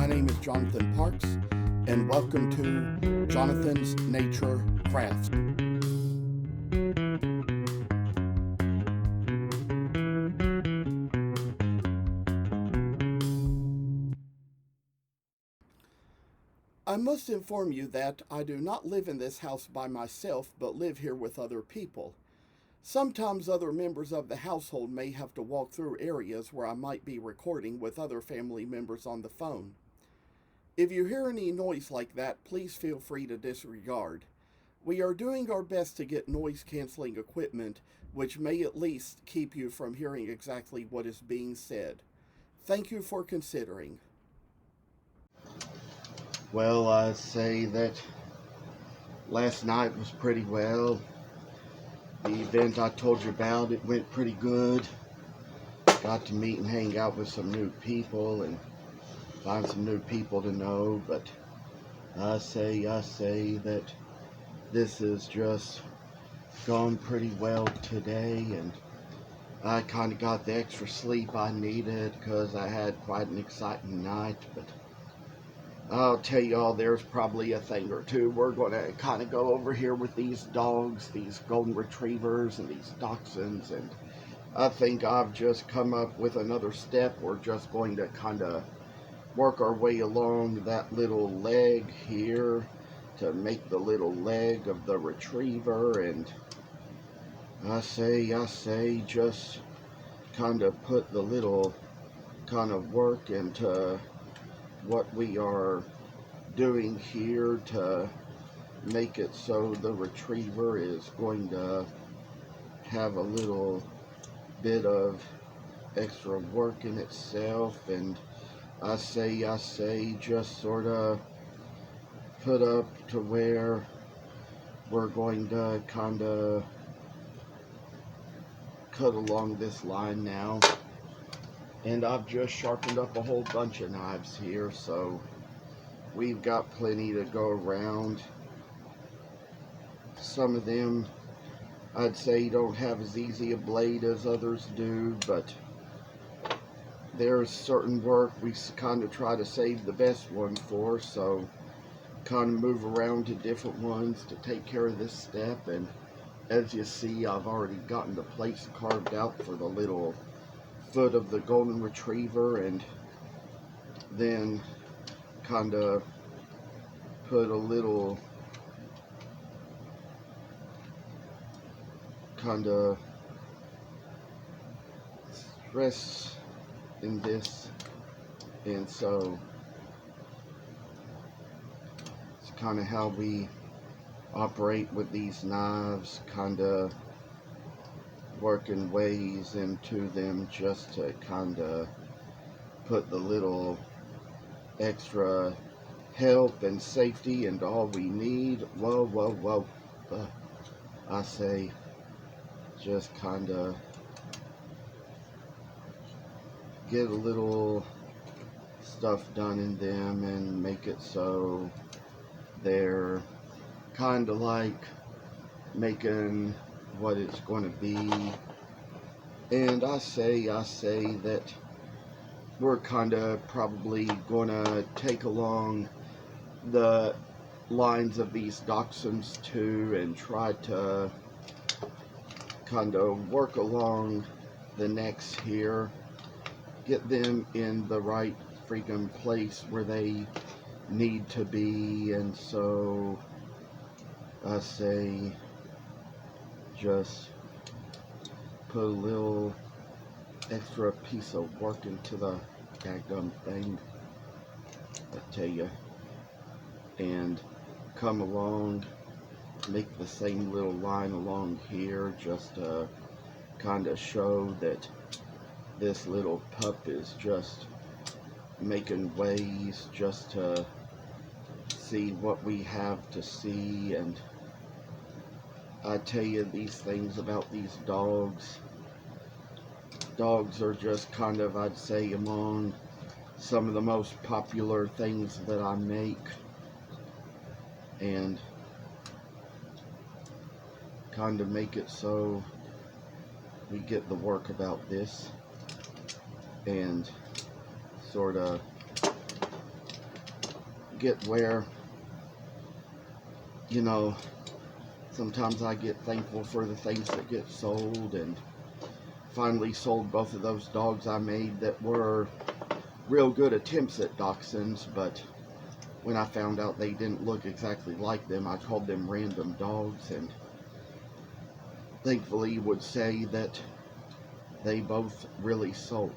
My name is Jonathan Parks, and welcome to Jonathan's Nature Crafts. I must inform you that I do not live in this house by myself, but live here with other people. Sometimes other members of the household may have to walk through areas where I might be recording with other family members on the phone. If you hear any noise like that, please feel free to disregard. We are doing our best to get noise canceling equipment, which may at least keep you from hearing exactly what is being said. Thank you for considering. Well, I say that last night was pretty well. The event I told you about, it went pretty good. Got to meet and hang out with some new people and find some new people to know, but I say that this has just gone pretty well today, and I kind of got the extra sleep I needed because I had quite an exciting night. But I'll tell y'all, there's probably a thing or two we're going to kind of go over here with these dogs, these golden retrievers and these dachshunds, and I think I've just come up with another step. We're just going to kind of work our way along that little leg here to make the little leg of the retriever, and I say just kind of put the little kind of work into what we are doing here to make it so the retriever is going to have a little bit of extra work in itself, and I say just sort of put up to where we're going to kind of cut along this line now. And I've just sharpened up a whole bunch of knives here, so we've got plenty to go around. Some of them I'd say don't have as easy a blade as others do, but there's certain work we kind of try to save the best one for, so kind of move around to different ones to take care of this step. And as you see, I've already gotten the place carved out for the little foot of the golden retriever, and then kind of put a little kind of stress in this, and so it's kind of how we operate with these knives, kind of working ways into them just to kind of put the little extra help and safety and all we need. Whoa. I say just kind of get a little stuff done in them and make it so they're kind of like making what it's going to be. And I say that we're kind of probably going to take along the lines of these dachshunds too, and try to kind of work along the necks here, get them in the right freaking place where they need to be. And so I say just put a little extra piece of work into the daggum thing, I tell you, and come along, make the same little line along here just to kind of show that this little pup is just making ways just to see what we have to see. And I tell you these things about these dogs. Dogs are just kind of, I'd say, among some of the most popular things that I make, and kind of make it so we get the work about this and sort of get where, you know, sometimes I get thankful for the things that get sold, and finally sold both of those dogs I made that were real good attempts at Dachshunds, but when I found out they didn't look exactly like them, I called them random dogs, and thankfully would say that they both really sold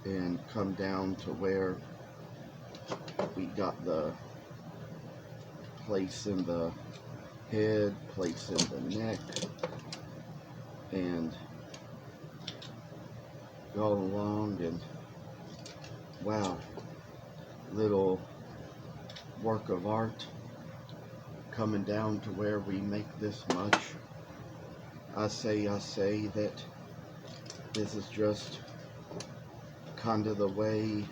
and come down to where we got the place in the head, place in the neck, and go along, and wow, little work of art coming down to where we make this much. I say that this is just kind of the way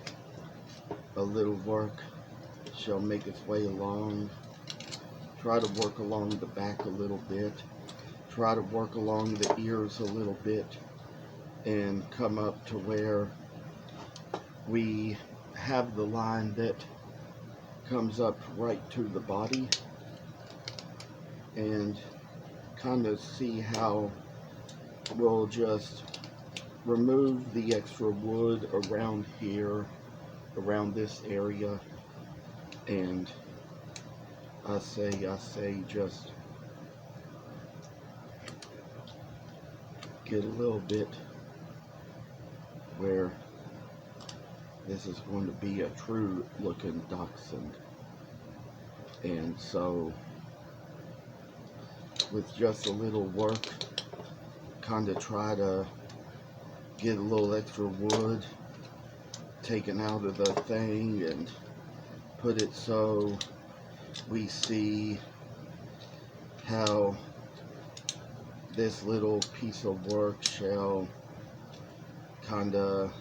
a little work shall make its way along. Try to work along the back a little bit, try to work along the ears a little bit, and come up to where we have the line that comes up right to the body, and kind of see how we'll just remove the extra wood around here, around this area, and I say just get a little bit where this is going to be a true looking dachshund. And so with just a little work, kind of try to get a little extra wood taken out of the thing and put it so we see how this little piece of work shall kind of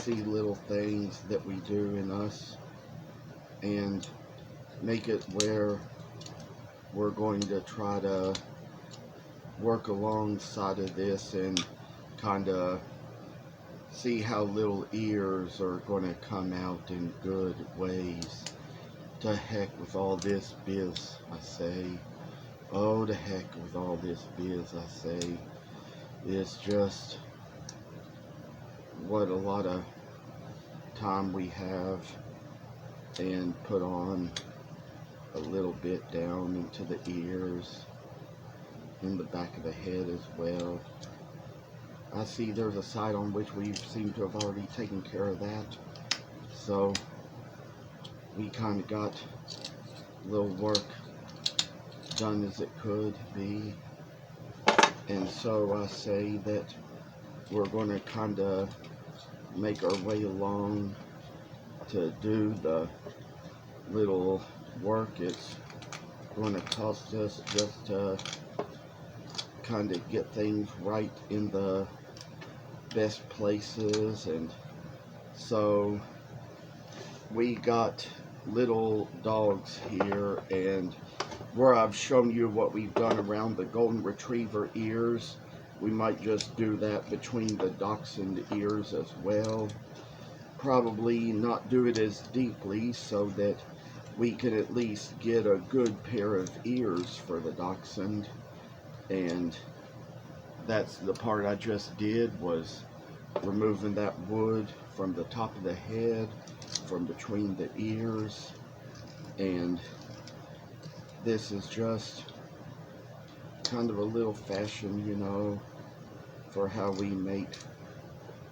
see little things that we do in us and make it where we're going to try to work alongside of this and kind of see how little ears are going to come out in good ways. To heck with all this biz, I say. Oh, to heck with all this biz, I say. It's just what a lot of time we have, and put on a little bit down into the ears, in the back of the head as well. I see there's a side on which we seem to have already taken care of that, so we kind of got a little work done as it could be. And so I say that we're going to kind of make our way along to do the little work it's going to cost us just to kind of get things right in the best places. And so we got little dogs here, and where I've shown you what we've done around the golden retriever ears, we might just do that between the dachshund ears as well. Probably not do it as deeply, so that we can at least get a good pair of ears for the dachshund. And that's the part I just did, was removing that wood from the top of the head, from between the ears. And this is just kind of a little fashion, you know, for how we make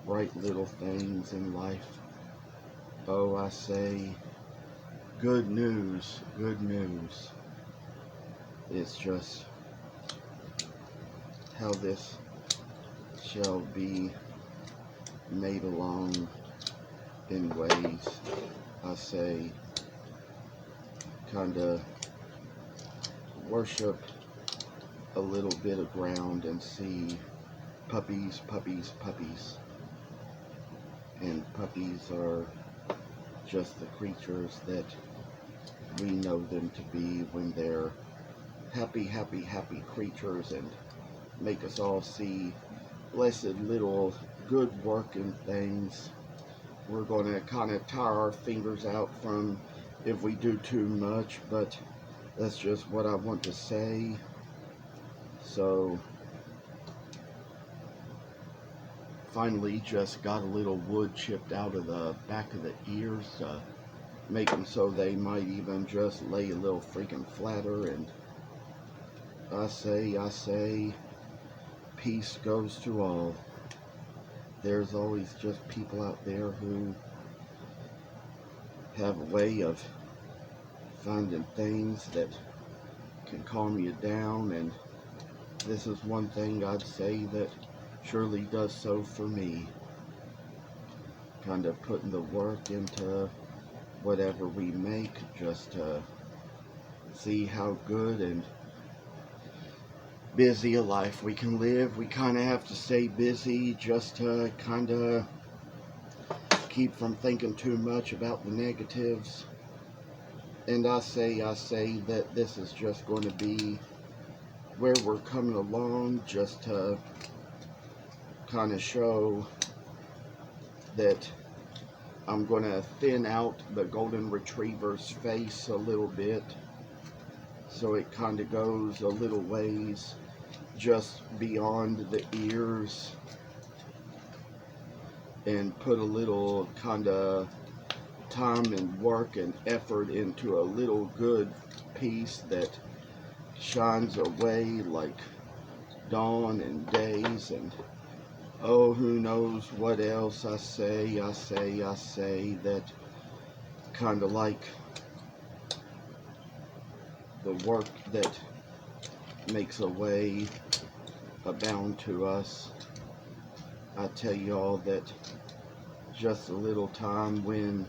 right little things in life. Oh, I say, good news, good news. It's just how this shall be made along in ways, I say, kind of worship a little bit of ground and see puppies, puppies, puppies. And puppies are just the creatures that we know them to be when they're happy, happy, happy creatures, and make us all see blessed little good working things we're going to kind of tire our fingers out from if we do too much, but that's just what I want to say. So finally just got a little wood chipped out of the back of the ears to make them so they might even just lay a little freaking flatter. And I say, peace goes to all. There's always just people out there who have a way of finding things that can calm you down, and this is one thing I'd say that surely does so for me. Kind of putting the work into whatever we make just to see how good and busy a life we can live. We kind of have to stay busy just to kind of keep from thinking too much about the negatives. And I say that this is just going to be where we're coming along, just to kind of show that I'm going to thin out the golden retriever's face a little bit, so it kind of goes a little ways just beyond the ears, and put a little kind of time and work and effort into a little good piece that shines away like dawn and days, and oh, who knows what else. I say that kind of like the work that makes a way abound to us. I tell y'all that just a little time when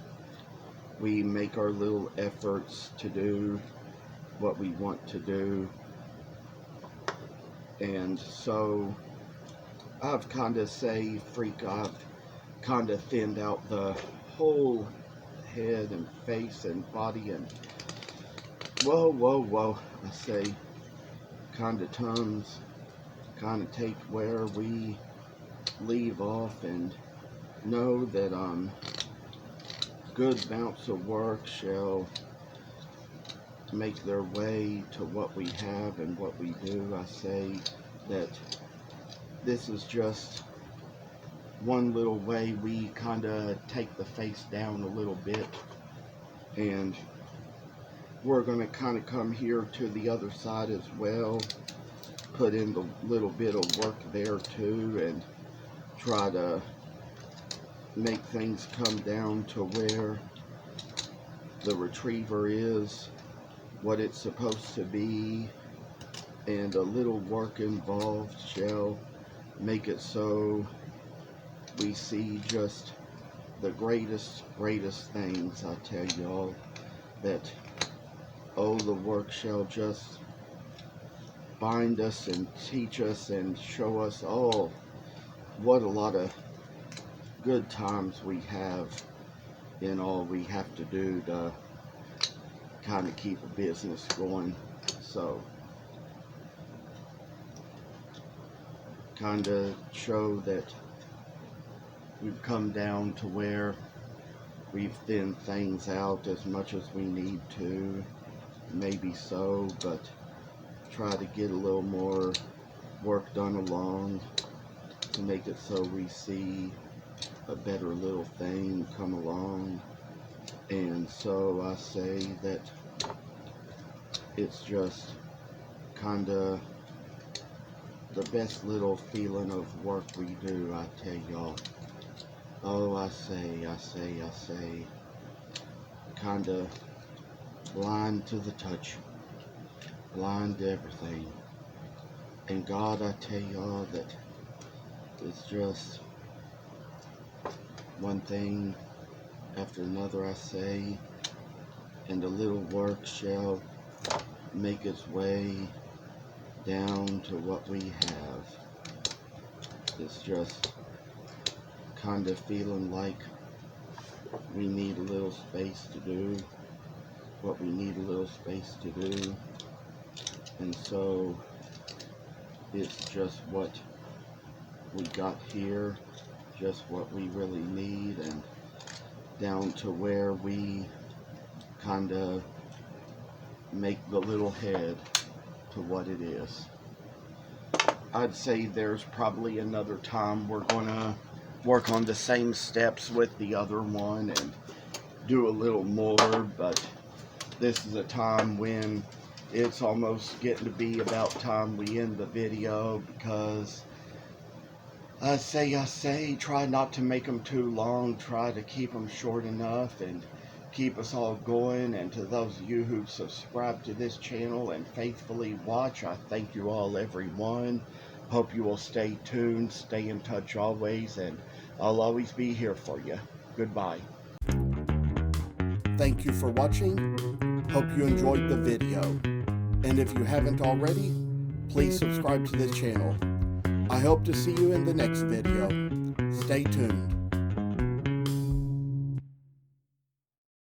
we make our little efforts to do what we want to do. And so I've kind of I've kind of thinned out the whole head and face and body, and whoa, I say, kind of tongues kind of take where we leave off, and know that good bouts of work shall make their way to what we have and what we do. I say that this is just one little way we kind of take the face down a little bit, and we're going to kind of come here to the other side as well, put in the little bit of work there too, and try to make things come down to where the retriever is what it's supposed to be, and a little work involved shall make it so we see just the greatest things. I tell y'all that, oh, the work shall just bind us and teach us and show us all what a lot of good times we have in all we have to do to kind of keep a business going. So kind of show that we've come down to where we've thinned things out as much as we need to, maybe so, but try to get a little more work done along to make it so we see a better little thing come along. And so I say that it's just kind of the best little feeling of work we do, I tell y'all. Oh, I say, kind of blind to the touch, blind to everything. And God, I tell y'all that it's just one thing after another, I say, and a little work shall make its way down to what we have. It's just kind of feeling like we need a little space to do what we need a little space to do, and so it's just what we got here, just what we really need, and down to where we kind of make the little head to what it is. I'd say there's probably another time we're gonna work on the same steps with the other one and do a little more, but this is a time when it's almost getting to be about time we end the video, because I say, try not to make them too long, try to keep them short enough and keep us all going. And to those of you who subscribe to this channel and faithfully watch, I thank you all, everyone. Hope you will stay tuned, stay in touch always, and I'll always be here for you. Goodbye. Thank you for watching. Hope you enjoyed the video. And if you haven't already, please subscribe to this channel. I hope to see you in the next video. Stay tuned.